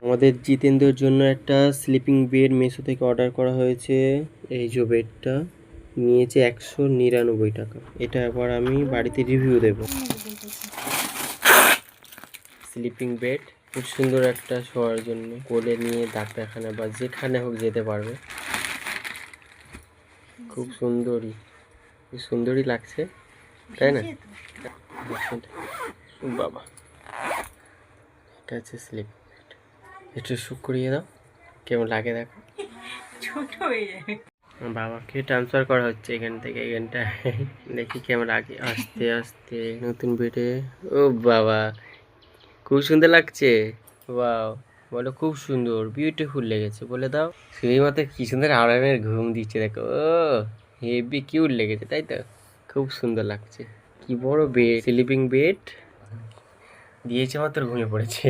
আমাদের জিতেন্দ্রের জন্য একটা স্লিপিং বেড মেসো থেকে অর্ডার করা হয়েছে। এই যে বেডটা নিয়েছে 199 টাকা। এটা একবার আমি বাড়িতে রিভিউ দেব। স্লিপিং বেড খুব সুন্দর একটা শোয়ার জন্য, কোলে নিয়ে ডাক্তারখানা বা যেখানে হোক যেতে পারবে। খুব সুন্দরই, খুব সুন্দরই লাগছে, তাই না? বাবা, এটা হচ্ছে স্লিপ বেড। একটু শুক করিয়ে দাও, কেমন লাগে দেখো। ছোট হয়ে যায়। বাবাকে ট্রান্সফার করা হচ্ছে এখান থেকে এখানটায়, দেখি কেমন লাগে। আস্তে আস্তে নতুন বেডে। ও বাবা, খুব সুন্দর লাগছে। ওয়াও, বলো খুব সুন্দর, বিউটিফুল লেগেছে বলে দাও। শুধু মাত্র কি সুন্দর আরামের ঘুম দিচ্ছে দেখো। ও হেভি কিউট লেগেছে, তাই তো? খুব সুন্দর লাগছে। কি বড় বেড, স্লিপিং বেড দিয়েছে মাত্র ঘুমিয়ে পড়েছে।